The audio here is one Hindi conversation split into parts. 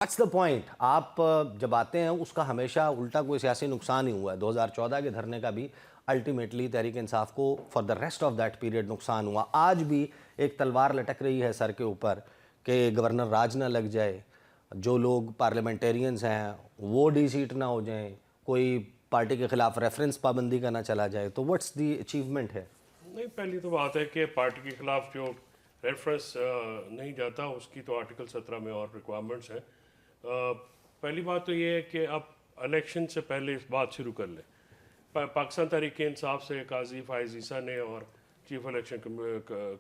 That's the point. आप जब आते हैं उसका हमेशा उल्टा कोई सियासी नुकसान ही हुआ है। 2014 के धरने का भी अल्टीमेटली तहरीक इंसाफ को for the rest of that period नुकसान हुआ। आज भी एक तलवार लटक रही है सर के ऊपर कि गवर्नर राज ना लग जाए, जो लोग पार्लियामेंटेरियंस हैं वो डी-सीट ना हो जाएं, कोई पार्टी के खिलाफ रेफरेंस पाबंदी का ना चला जाए। तो व्हाट्स दी अचीवमेंट है? नहीं, पहली तो बात है कि पार्टी के खिलाफ जो रेफरेंस नहीं जाता उसकी तो आर्टिकल 17 में और रिक्वायरमेंट्स हैं। पहली बात तो ये है कि अब इलेक्शन से पहले इस बात शुरू कर लें। पाकिस्तान तहरीक इंसाफ से काजी फायज ईसा ने और चीफ इलेक्शन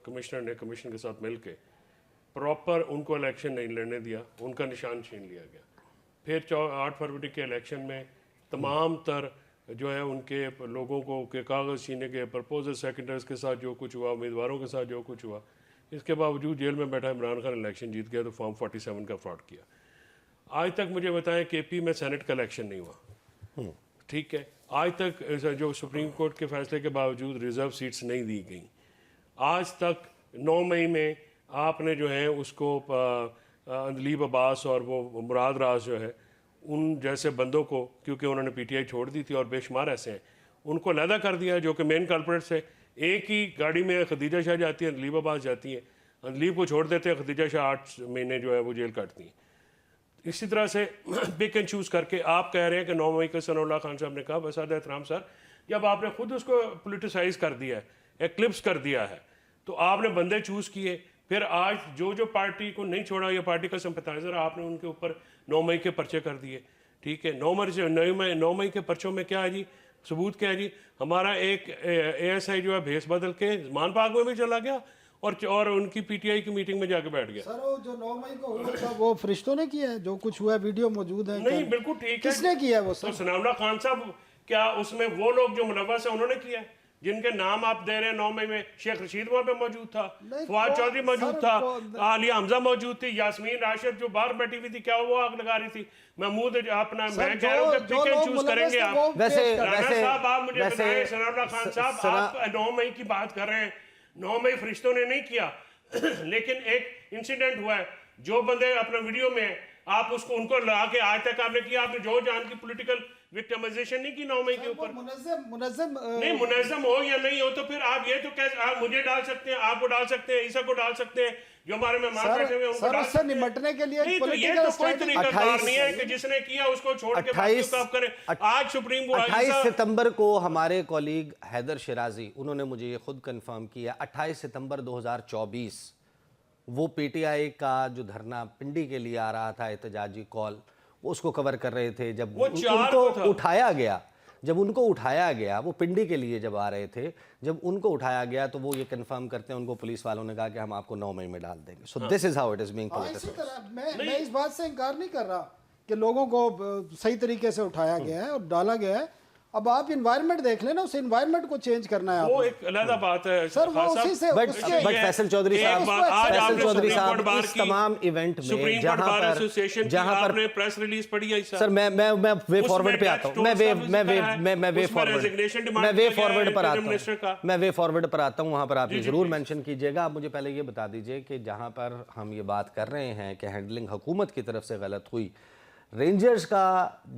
कमिश्नर ने कमीशन के साथ मिल के प्रॉपर उनको इलेक्शन नहीं लड़ने दिया, उनका निशान छीन लिया गया। फिर 8 फरवरी के इलेक्शन में तमाम तर जो है उनके लोगों को के कागज़ छीने गए, प्रपोजल सेकेंडर्स के साथ जो कुछ हुआ, उम्मीदवारों के साथ जो कुछ हुआ। इसके बावजूद जेल में बैठा इमरान खान इलेक्शन जीत गया तो फॉर्म 47 का फ्रॉड किया। आज तक मुझे बताएं KP में सेनेट का इलेक्शन नहीं हुआ, ठीक है। आज तक जो सुप्रीम कोर्ट के फैसले के बावजूद रिजर्व सीट्स नहीं दी गई। आज तक 9 मई में आपने जो है उसको अंदलीब अब्बास और वो मुराद राज जो है उन जैसे बंदों को, क्योंकि उन्होंने PTI छोड़ दी थी और बेशुमार ऐसे हैं, उनको अलहदा कर दिया जो कि मेन कल्प्रेट्स है। एक ही गाड़ी में खदीजा शाह जाती है, अंदलीब अब्बास जाती है। अंदलीब को छोड़ देते हैं, खदीजा शाह 8 महीने जो है वो जेल काटती हैं। इसी तरह से पिक एंड चूज़ करके आप कह रहे हैं कि 9 मई को सनाउल्लाह खान साहब ने कहा, बसाद एहतराम सर, जब आपने खुद उसको पोलिटिसाइज कर दिया है, एक्लिप्स कर दिया है, तो आपने बंदे चूज़ किए। फिर आज जो पार्टी को नहीं छोड़ा या पार्टी का सिंपथाइजर, आपने उनके ऊपर 9 मई के पर्चे कर दिए, ठीक है। 9 मई के पर्चों में क्या है जी, सबूत क्या है जी? हमारा एक ASI जो है भेस बदल के मान पाक में भी चला गया और उनकी PTI की मीटिंग में जाके बैठ गया। सर वो जो 9 मई को हुआ था वो फरिश्तों ने किया है? जो कुछ हुआ है वीडियो मौजूद है? नहीं, बिल्कुल ठीक है। किसने किया है वो सर? तो सनाउल्लाह खान साहब, क्या उसमें वो लोग जो मुलव्वस है उन्होंने किया है? जिनके नाम आप दे रहे हैं 9 मई में, शेख रशीद वहाँ पे मौजूद था, फवाद चौधरी मौजूद था, आलिया हमजा मौजूद थी, यास्मीन राशिद जो बाहर बैठी हुई थी, क्या वो आग लगा रही थी? महमूद अपना, मैं कह रहा हूँ कि पिक एंड चूज करेंगे आप। वैसे साहब आप मुझे बताएं, सनाउल्लाह खान साहब आप 9 मई की बात कर रहे हैं। 9 मई फरिश्तों ने नहीं किया लेकिन एक इंसिडेंट हुआ है, जो बंदे अपना वीडियो में आप उसको उनको ला के आज तक आपने किया, आपने जो जान की पॉलिटिकल विक्टिमाइजेशन नहीं की 9 मई के ऊपर। मुनज़्ज़म नहीं, मुनज़्ज़म हो या नहीं हो तो फिर आप ये तो कैसे आप मुझे डाल सकते हैं, आपको डाल सकते हैं, ईसा को डाल सकते हैं, जो हमारे मेहमान बैठे हुए उनको डाल सकते हैं। निपटने के लिए नहीं, तो ये तो कोई तरीका कार नहीं है कि जिसने किया उसको छोड़ के बाकी तो आप करें। आज सुप्रीम कोर्ट 28 सितंबर को हमारे कॉलीग हैदर शिराजी, उन्होंने मुझे ये खुद कंफर्म किया, 28 सितंबर 2024 वो PTI का जो धरना पिंडी के लिए आ रहा था, एहतजाजी कॉल, वो उसको कवर कर रहे थे। जब उनको उठाया गया, वो पिंडी के लिए जब आ रहे थे, जब उनको उठाया गया तो वो ये कंफर्म करते हैं, उनको पुलिस वालों ने कहा कि हम आपको 9 मई में डाल देंगे। So this is how it is being politicised. मैं इस बात से इनकार नहीं कर रहा कि लोगों को सही तरीके से उठाया गया है और डाला गया है। अब आप इन्वायरमेंट देख लेना, उस इन्वायरमेंट को चेंज करना है। वो एक अलग बात है सर, वो उसी से बट फैसल चौधरी साहब इस तमाम इवेंट में जहां पर प्रेस रिलीज पड़ी है सर, मैं वे फॉरवर्ड पे आता हूं, मैं वे फॉरवर्ड पर आता हूं, वहां पर आप जरूर मेंशन कीजिएगा। आप मुझे पहले ये बता दीजिए कि जहां पर हम ये बात कर रहे हैं कि हैंडलिंग हुकूमत की तरफ से गलत हुई, रेंजर्स का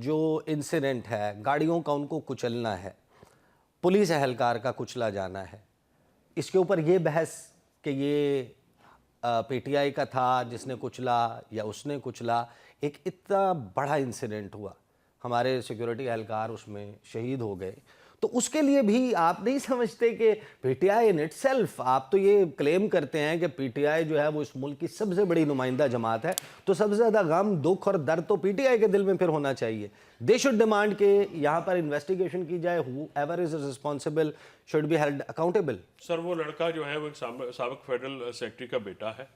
जो इंसिडेंट है, गाड़ियों का उनको कुचलना है, पुलिस एहलकार का कुचला जाना है, इसके ऊपर ये बहस कि ये PTI का था जिसने कुचला या उसने कुचला, एक इतना बड़ा इंसिडेंट हुआ, हमारे सिक्योरिटी एहलकार उसमें शहीद हो गए, तो उसके लिए भी आप नहीं समझते कि PTI इन इटसेल्फ, आप तो ये क्लेम करते हैं कि PTI जो है वो इस मुल्क की सबसे बड़ी नुमाइंदा जमात है, तो सबसे ज़्यादा गम, दुख और दर्द तो PTI के दिल में फिर होना चाहिए। दे शुड डिमांड के यहाँ पर इन्वेस्टिगेशन की जाए, whoever is responsible should be held accountable. Sir, वो लड़का जो है वो एक साबिक फेडरल सेक्रेटरी का बेटा है,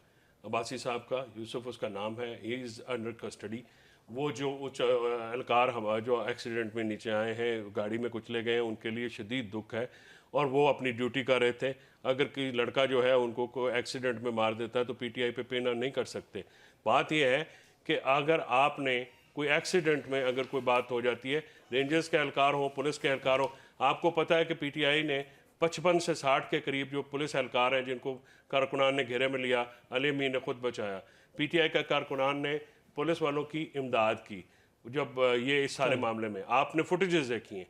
अब्बासी साहब का, यूसुफ उसका नाम है, ही इज़ अंडर कस्टडी। वो जो उच्च एहलकार हमारे जो एक्सीडेंट में नीचे आए हैं, गाड़ी में कुचले गए हैं, उनके लिए शदीद दुख है और वो अपनी ड्यूटी कर रहे थे। अगर कोई लड़का जो है उनको कोई एक्सीडेंट में मार देता है तो PTI पे पेना नहीं कर सकते। बात यह है कि अगर आपने कोई एक्सीडेंट में अगर कोई बात हो जाती है, रेंजर्स के एहलकार हो, पुलिस के एहलकार हो, आपको पता है कि PTI ने 55 से 60 के करीब जो पुलिस एहलकार हैं जिनको कारकुनान ने घेरे में लिया, अली अमीन ने खुद बचाया। PTI का कारकुनान ने पुलिस वालों की इमदाद की जब ये इस सारे मामले में आपने फुटेजेस देखी हैं।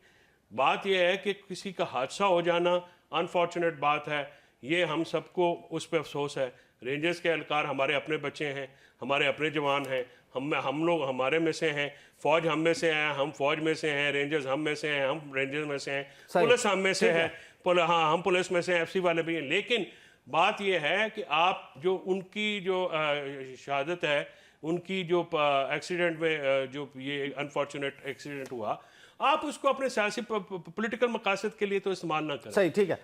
बात यह है कि किसी का हादसा हो जाना अनफॉर्चुनेट बात है, ये हम सबको उस पर अफसोस है। रेंजर्स के एहलकार हमारे अपने बच्चे हैं, हमारे अपने जवान हैं, हम लोग हमारे में से हैं, फौज हम में से हैं, हम फौज में से हैं, रेंजर्स हम में से हैं, हम रेंजर्स में से हैं, पुलिस हम में से है, हाँ हम पुलिस में से हैं, एफसी वाले भी हैं। लेकिन बात यह है कि आप जो उनकी जो शहादत है, उनकी जो एक्सीडेंट में जो ये अनफॉर्चुनेट एक्सीडेंट हुआ, आप उसको अपने सियासी पॉलिटिकल मकासद के लिए तो इस्तेमाल ना करें। सही, ठीक है।